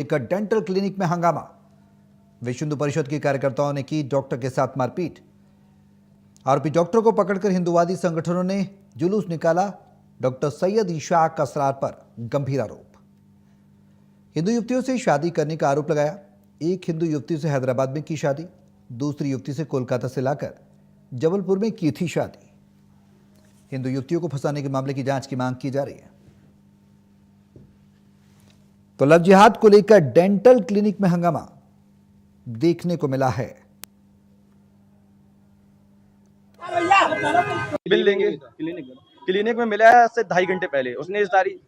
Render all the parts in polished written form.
एक dental clinic में हंगामा। विश्व हिंदू परिषद के कार्यकर्ताओं ने की डॉक्टर के साथ मारपीट। आरोपी डॉक्टर को पकड़कर हिंदूवादी संगठनों ने जुलूस निकाला। डॉक्टर सैयद इशाक असरार पर गंभीर आरोप। हिंदू युवतियों से शादी करने का आरोप लगाया। एक हिंदू युवती से हैदराबाद में की शादी, दूसरी युवती से कोलकाता से लाकर जबलपुर में की थी शादी। हिंदू युवतियों को फंसाने के मामले की जांच की मांग की जा रही है। तो लव जिहाद को लेकर डेंटल क्लिनिक में हंगामा देखने को मिला है। बिल लेंगे क्लिनिक में मिला है से 2.5 घंटे पहले। उसने इस तारीख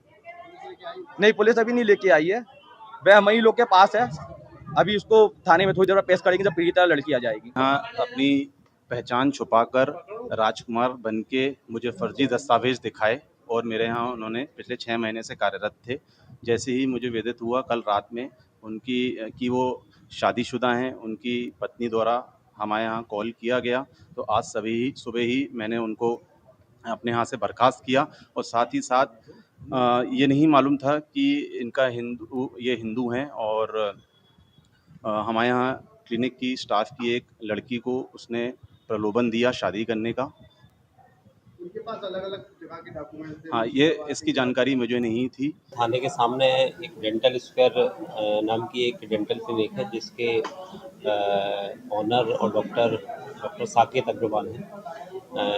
नहीं, पुलिस अभी नहीं लेके आई है, वह वही लोग के पास है। अभी उसको थाने में थोड़ी देर पेश करेंगे जब पीड़िता लड़की आ जाएगी। हाँ, अपनी पहचान छुपाकर राजकुमार बनके मुझे फर्जी दस्तावेज दिखाए और मेरे यहाँ उन्होंने पिछले 6 महीने से कार्यरत थे। जैसे ही मुझे विदित हुआ कल रात में कि वो शादीशुदा हैं, उनकी पत्नी द्वारा हमारे यहाँ कॉल किया गया, तो आज सुबह ही मैंने उनको अपने यहाँ से बर्खास्त किया। और साथ ही साथ ये नहीं मालूम था कि ये हिंदू हैं। और हमारे यहाँ क्लिनिक की स्टाफ की एक लड़की को उसने प्रलोभन दिया शादी करने का। उनके पास अलग-अलग जगह के डॉक्यूमेंट थे। हाँ, ये इसकी जानकारी मुझे नहीं थी। थाने के सामने एक डेंटल स्क्वायर नाम की एक डेंटल क्लिनिक है, जिसके ओनर और डॉक्टर साकेत अग्रवाल हैं।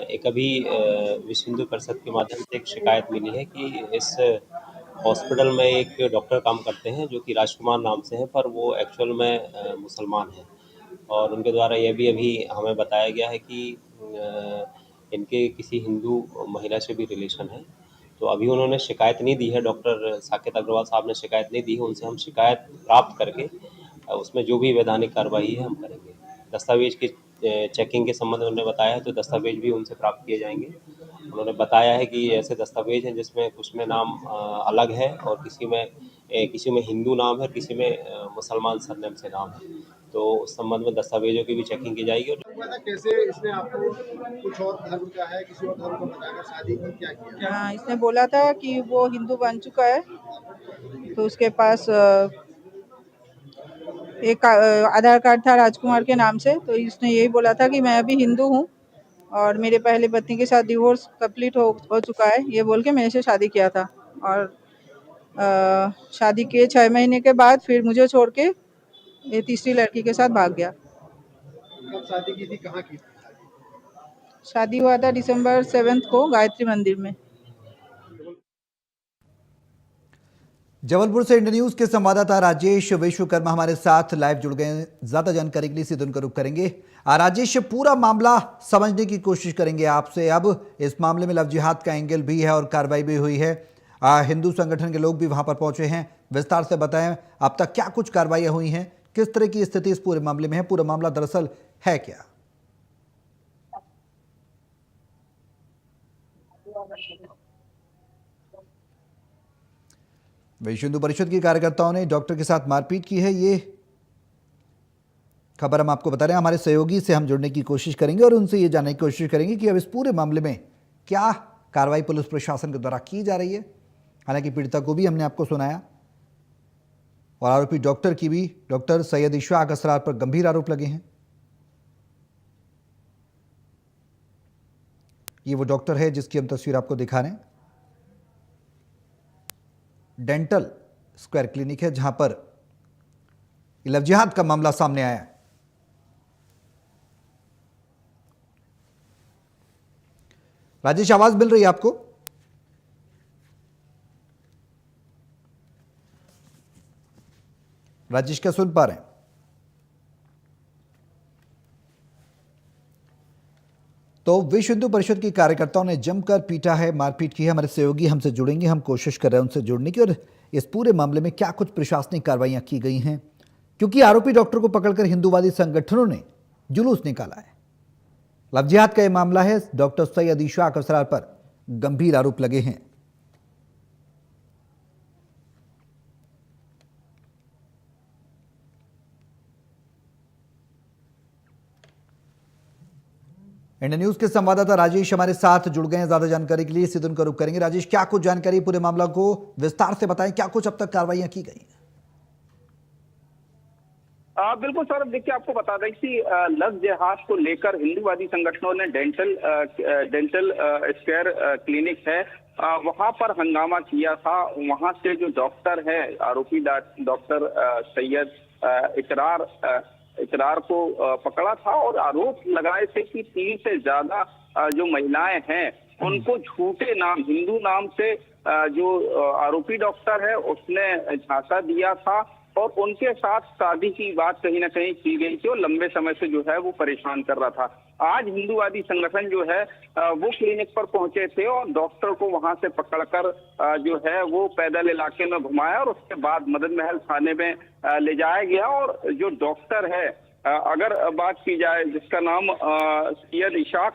एक अभी विश्व हिंदू परिषद के माध्यम से एक शिकायत मिली है कि इस हॉस्पिटल में एक डॉक्टर काम करते हैं जो कि राजकुमार नाम से हैं, पर वो एक्चुअल में मुसलमान हैं। और उनके द्वारा यह भी अभी हमें बताया गया है कि इनके किसी हिंदू महिला से भी रिलेशन है। तो अभी उन्होंने शिकायत नहीं दी है, डॉक्टर साकेत अग्रवाल साहब ने शिकायत नहीं दी है। उनसे हम शिकायत प्राप्त करके उसमें जो भी वैधानिक कार्रवाई है हम करेंगे। दस्तावेज की चेकिंग के संबंध में उन्होंने बताया है, तो दस्तावेज भी उनसे प्राप्त किए जाएंगे। उन्होंने बताया है कि ऐसे दस्तावेज हैं जिसमें कुछ में नाम अलग है और किसी में हिंदू नाम है, किसी में मुसलमान सरनेम से नाम है। तो उस संबंध में दस्तावेजों की भी चेकिंग की जाएगी। कैसे इसने आपको कुछ और धर्म का है, किसी और धर्म को बताकर शादी की, क्या किया? हाँ, इसने बोला था कि वो हिंदू बन चुका है, तो उसके पास एक आधार कार्ड था राजकुमार के नाम से। तो इसने यही बोला था कि मैं अभी हिंदू हूँ और मेरे पहले पत्नी के साथ डिवोर्स कंप्लीट हो चुका है, ये बोल के मेरे से शादी किया था। और शादी के 6 महीने के बाद फिर मुझे छोड़ के ये तीसरी लड़की के साथ भाग गया। कब शादी की थी, कहाँ की थी? शादी हुआ था दिसंबर 7 को गायत्री मंदिर में। जबलपुर से इंडिया न्यूज के संवाददाता राजेश विश्वकर्मा हमारे साथ लाइव जुड़ गए हैं। ज्यादा जानकारी के लिए सीधे उनका रुख करेंगे। राजेश, पूरा मामला समझने की कोशिश करेंगे आपसे। अब इस मामले में लव जिहाद का एंगल भी है और कार्रवाई भी हुई है। हिंदू संगठन के लोग भी वहां पर पहुंचे हैं। विस्तार से बताएं, अब तक क्या कुछ कार्रवाई हुई हैं, किस तरह की स्थिति इस पूरे मामले में है, पूरा मामला दरअसल है क्या? विश्व हिंदू परिषद के कार्यकर्ताओं ने डॉक्टर के साथ मारपीट की है, ये खबर हम आपको बता रहे हैं। हमारे सहयोगी से हम जुड़ने की कोशिश करेंगे और उनसे ये जानने की कोशिश करेंगे कि अब इस पूरे मामले में क्या कार्रवाई पुलिस प्रशासन के द्वारा की जा रही है। हालांकि पीड़िता को भी हमने आपको सुनाया और आरोपी डॉक्टर की भी, डॉक्टर सैयद इशाक असरार पर गंभीर आरोप लगे हैं। ये वो डॉक्टर है जिसकी हम तस्वीर आपको दिखा रहे हैं। डेंटल स्क्वायर क्लिनिक है जहां पर लव जिहाद का मामला सामने आया है। राजेश, आवाज मिल रही है आपको? राजेश, क्या सुन पा रहे हैं? तो विश्व हिंदू परिषद के कार्यकर्ताओं ने जमकर पीटा है, मारपीट की है। हमारे सहयोगी हमसे जुड़ेंगे, हम कोशिश कर रहे हैं उनसे जुड़ने की और इस पूरे मामले में क्या कुछ प्रशासनिक कार्रवाइयां की गई हैं, क्योंकि आरोपी डॉक्टर को पकड़कर हिंदूवादी संगठनों ने जुलूस निकाला है। लव जिहाद का यह मामला है। डॉक्टर सैयद इशाक असरार पर गंभीर आरोप लगे हैं। इंडिया न्यूज के संवाददाता राजेश हमारे साथ जुड़ गए हैं ज्यादा जानकारी के लिए। सीधे उनका रुख करेंगे। राजेश, क्या कुछ जानकारी पूरे मामला को विस्तार से बताएं, क्या कुछ अब तक कार्रवाइयां की गई हैं? बिल्कुल सर, देखिए आपको बता दें कि लव जिहाद को लेकर हिंदूवादी संगठनों ने डेंटल स्क्वायर क्लिनिक है, वहां पर हंगामा किया था। वहां से जो डॉक्टर है, आरोपी डॉक्टर सैयद इकरार को पकड़ा था और आरोप लगाए थे कि 3 से ज्यादा जो महिलाएं हैं उनको झूठे नाम, हिंदू नाम से जो आरोपी डॉक्टर है उसने झांसा दिया था और उनके साथ शादी की बात कहीं ना कहीं की गई थी और लंबे समय से जो है वो परेशान कर रहा था। आज हिंदूवादी संगठन जो है वो क्लिनिक पर पहुंचे थे और डॉक्टर को वहां से पकड़कर जो है वो पैदल इलाके में घुमाया और उसके बाद मदन महल थाने में ले जाया गया। और जो डॉक्टर है, अगर बात की जाए, जिसका नाम सैयद इशाक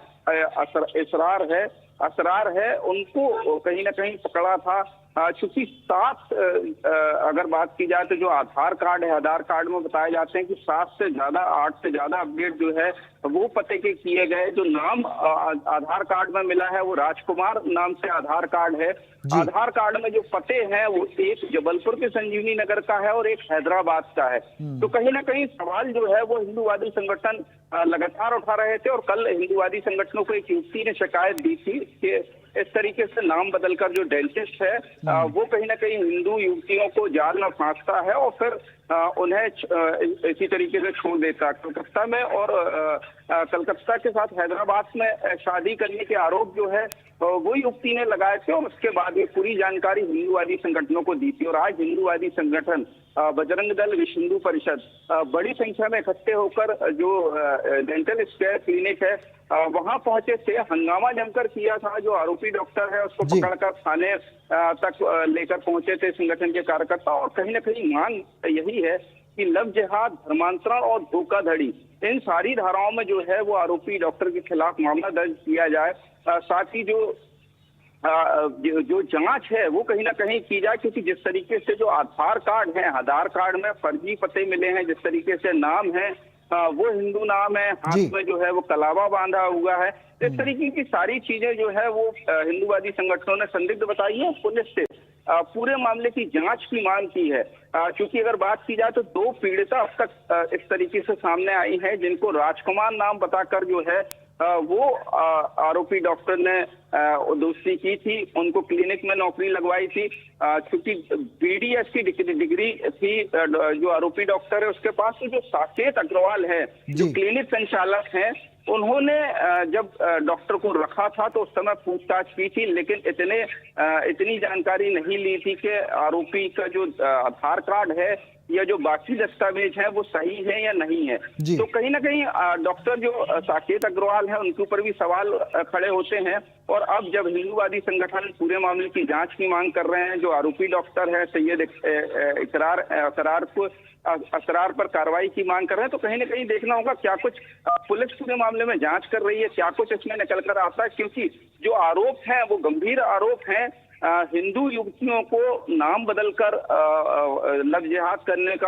असरार है, उनको कहीं ना कहीं पकड़ा था। चूंकि 7 अगर बात की जाए तो जो आधार कार्ड है, आधार कार्ड में बताए जाते हैं कि 8 से ज्यादा अपडेट जो है वो पते के किए गए। जो नाम आधार कार्ड में मिला है वो राजकुमार नाम से आधार कार्ड है। आधार कार्ड में जो पते हैं वो एक जबलपुर के संजीवनी नगर का है और एक हैदराबाद का है। तो कहीं ना कहीं सवाल जो है वो हिंदूवादी संगठन लगातार उठा रहे थे और कल हिंदूवादी संगठनों को एक युवती ने शिकायत दी थी कि इस तरीके से नाम बदलकर जो डेंटिस्ट है वो कहीं ना कहीं हिंदू युवतियों को जाल में फांसता है और फिर उन्हें इसी तरीके से छोड़ देता है। कलकत्ता में और कलकत्ता के साथ हैदराबाद में शादी करने के आरोप जो है वो युवती ने लगाए थे और उसके बाद ये पूरी जानकारी हिंदूवादी संगठनों को दी थी। और आज हिंदूवादी संगठन बजरंग दल, विश्व हिंदू परिषद बड़ी संख्या में इकट्ठे होकर जो डेंटल स्क्वायर क्लिनिक है वहां पहुंचे थे। हंगामा जमकर किया था। जो आरोपी डॉक्टर है उसको पकड़कर थाने तक लेकर पहुंचे थे संगठन के कार्यकर्ता। और कहीं ना कहीं मांग यही है कि लव जिहाद, धर्मांतरण और धोखाधड़ी, इन सारी धाराओं में जो है वो आरोपी डॉक्टर के खिलाफ मामला दर्ज किया जाए। साथ ही जो जांच है वो कहीं ना कहीं की जाए, क्योंकि जिस तरीके से जो आधार कार्ड है, आधार कार्ड में फर्जी पते मिले हैं, जिस तरीके से नाम है वो हिंदू नाम है, हाथ में जो है वो कलावा बांधा हुआ है, इस तरीके की सारी चीजें जो है वो हिंदूवादी संगठनों ने संदिग्ध बताई है। पुलिस से पूरे मामले की जांच की मांग की है। क्योंकि अगर बात की जाए तो 2 पीड़िता अब तक इस तरीके से सामने आई हैं जिनको राजकुमार नाम बताकर जो है वो आरोपी डॉक्टर ने दोस्ती की थी, उनको क्लिनिक में नौकरी लगवाई थी। क्योंकि BDS की डिग्री थी जो आरोपी डॉक्टर है उसके पास। तो जो साकेत अग्रवाल है जो क्लिनिक संचालक हैं, उन्होंने जब डॉक्टर को रखा था तो उस समय पूछताछ की थी, लेकिन इतनी जानकारी नहीं ली थी कि आरोपी का जो आधार कार्ड है या जो बाकी दस्तावेज हैं वो सही है या नहीं है। तो कहीं ना कहीं डॉक्टर जो साकेत अग्रवाल है उनके ऊपर भी सवाल खड़े होते हैं। और अब जब हिंदूवादी संगठन पूरे मामले की जांच की मांग कर रहे हैं, जो आरोपी डॉक्टर है सैयद असरार पर कार्रवाई की मांग कर रहे हैं, तो कहीं ना कहीं देखना होगा क्या कुछ पुलिस पूरे मामले में जांच कर रही है, क्या कुछ इसमें निकल कर आता है। क्योंकि जो आरोप हैं वो गंभीर आरोप हैं। हिंदू युवतियों को नाम बदलकर लव जिहाद करने का